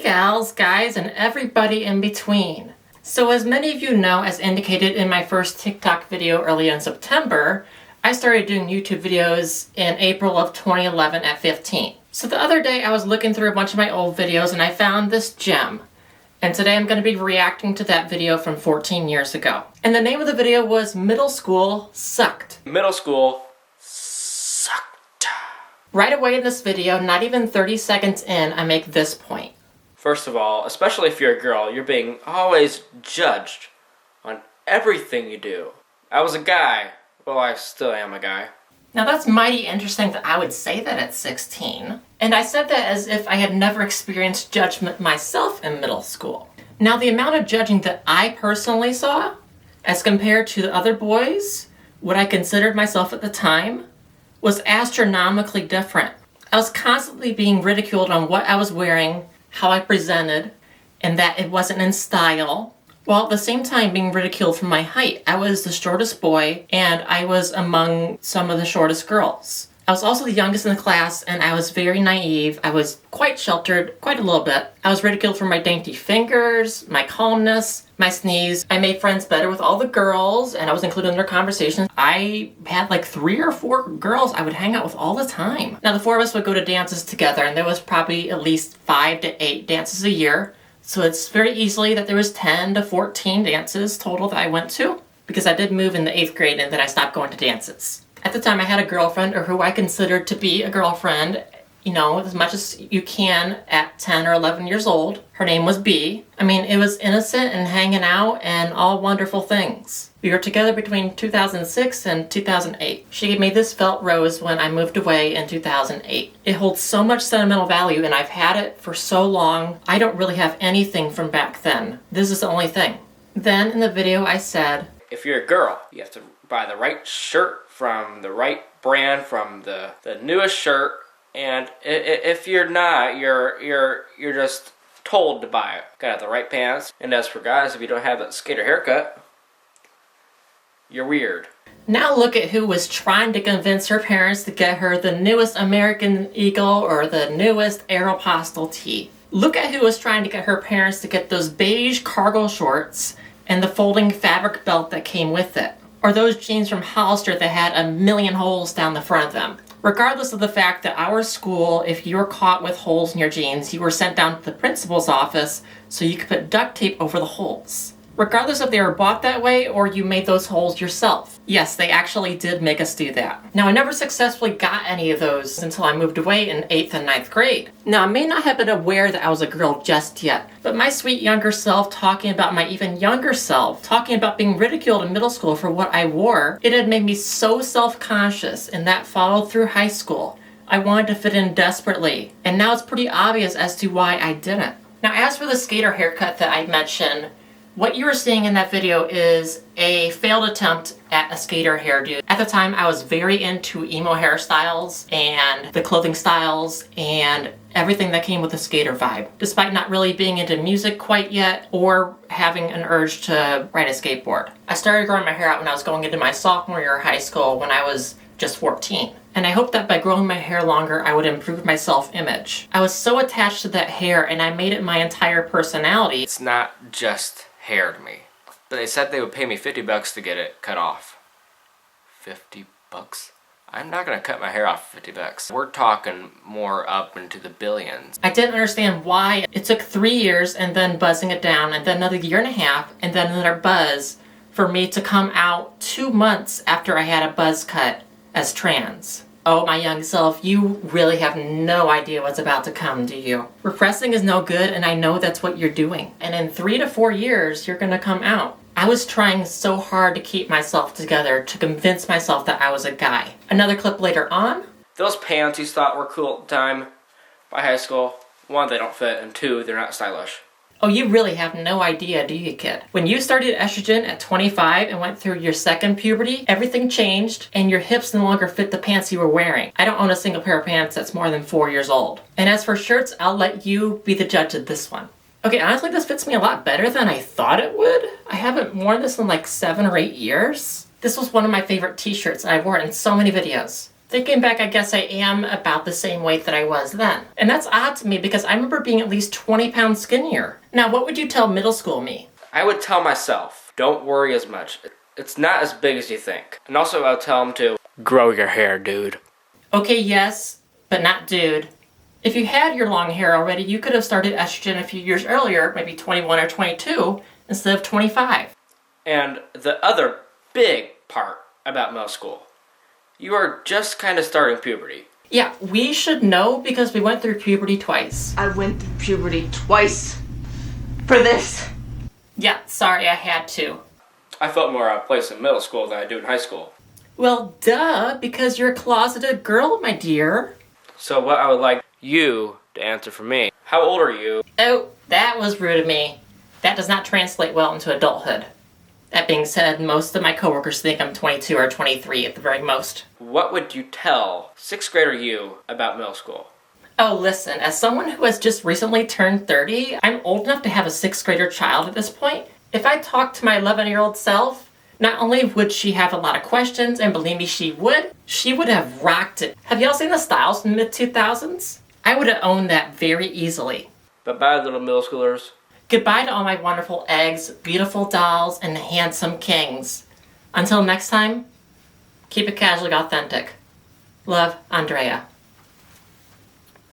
gals, guys, and everybody in between. So as many of you know, as indicated in my first TikTok video early in September, I started doing YouTube videos in April of 2011 at 15. So the other day I was looking through a bunch of my old videos and I found this gem. And today I'm going to be reacting to that video from 14 years ago. And the name of the video was Middle School Sucked. Middle school sucked. Right away in this video, not even 30 seconds in, I make this point. First of all, especially if you're a girl, you're being always judged on everything you do. I was a guy. Well, I still am a guy. Now that's mighty interesting that I would say that at 16. And I said that as if I had never experienced judgment myself in middle school. Now the amount of judging that I personally saw, as compared to the other boys, what I considered myself at the time, was astronomically different. I was constantly being ridiculed on what I was wearing, how I presented, and that it wasn't in style, while at the same time being ridiculed for my height. I was the shortest boy, and I was among some of the shortest girls. I was also the youngest in the class, and I was very naive. I was quite sheltered, quite a little bit. I was ridiculed for my dainty fingers, my calmness, my sneeze. I made friends better with all the girls, and I was included in their conversations. I had like 3 or 4 girls I would hang out with all the time. Now the 4 of us would go to dances together, and there was probably at least 5 to 8 dances a year. So it's very easily that there was 10 to 14 dances total that I went to, because I did move in the 8th grade and then I stopped going to dances. At the time I had a girlfriend, or who I considered to be a girlfriend, you know, as much as you can at 10 or 11 years old. Her name was B. I mean, it was innocent and hanging out and all wonderful things. We were together between 2006 and 2008. She gave me this felt rose when I moved away in 2008. It holds so much sentimental value and I've had it for so long. I don't really have anything from back then. This is the only thing. Then in the video I said, if you're a girl, you have to buy the right shirt from the right brand, from the newest shirt, and if you're not, you're just told to buy it. Gotta have the right pants. And as for guys, if you don't have that skater haircut, you're weird. Now look at who was trying to convince her parents to get her the newest American Eagle or the newest Aeropostale tee. Look at who was trying to get her parents to get those beige cargo shorts and the folding fabric belt that came with it. Or those jeans from Hollister that had a million holes down the front of them. Regardless of the fact that our school, if you were caught with holes in your jeans, you were sent down to the principal's office so you could put duct tape over the holes. Regardless if they were bought that way or you made those holes yourself. Yes, they actually did make us do that. Now, I never successfully got any of those until I moved away in 8th and 9th grade. Now, I may not have been aware that I was a girl just yet, but my sweet younger self talking about my even younger self, talking about being ridiculed in middle school for what I wore, it had made me so self-conscious, and that followed through high school. I wanted to fit in desperately, and now it's pretty obvious as to why I didn't. Now, as for the skater haircut that I mentioned, what you were seeing in that video is a failed attempt at a skater hairdo. At the time, I was very into emo hairstyles and the clothing styles and everything that came with the skater vibe, despite not really being into music quite yet or having an urge to ride a skateboard. I started growing my hair out when I was going into my sophomore year of high school when I was just 14. And I hoped that by growing my hair longer, I would improve my self-image. I was so attached to that hair and I made it my entire personality. It's not just hair to me. But they said they would pay me $50 to get it cut off. $50? I'm not gonna cut my hair off for $50. We're talking more up into the billions. I didn't understand why it took 3 years and then buzzing it down and then another year and a half and then another buzz for me to come out 2 months after I had a buzz cut as trans. Oh, my young self, you really have no idea what's about to come, do you? Repressing is no good, and I know that's what you're doing. And in 3 to 4 years, you're gonna come out. I was trying so hard to keep myself together to convince myself that I was a guy. Another clip later on. Those pants you thought were cool at the time, by high school, 1, they don't fit, and 2, they're not stylish. Oh, you really have no idea, do you, kid? When you started estrogen at 25 and went through your second puberty, everything changed and your hips no longer fit the pants you were wearing. I don't own a single pair of pants that's more than 4 years old. And as for shirts, I'll let you be the judge of this one. Okay, honestly, this fits me a lot better than I thought it would. I haven't worn this in like 7 or 8 years. This was one of my favorite t-shirts. I wore it in so many videos. Thinking back, I guess I am about the same weight that I was then. And that's odd to me because I remember being at least 20 pounds skinnier. Now, what would you tell middle school me? I would tell myself, don't worry as much. It's not as big as you think. And also I would tell him to grow your hair, dude. Okay, yes, but not dude. If you had your long hair already, you could have started estrogen a few years earlier, maybe 21 or 22, instead of 25. And the other big part about middle school, you are just kind of starting puberty. Yeah, we should know because we went through puberty twice. I went through puberty twice for this. Yeah, sorry, I had to. I felt more out of place in middle school than I do in high school. Well, duh, because you're a closeted girl, my dear. So what I would like you to answer for me, how old are you? Oh, that was rude of me. That does not translate well into adulthood. That being said, most of my coworkers think I'm 22 or 23 at the very most. What would you tell 6th grader you about middle school? Oh, listen, as someone who has just recently turned 30, I'm old enough to have a 6th grader child at this point. If I talked to my 11-year-old self, not only would she have a lot of questions, and believe me, she would have rocked it. Have y'all seen the styles in the mid-2000s? I would have owned that very easily. Bye-bye, little middle schoolers. Goodbye to all my wonderful eggs, beautiful dolls, and handsome kings. Until next time, keep it casually authentic. Love, Andrea.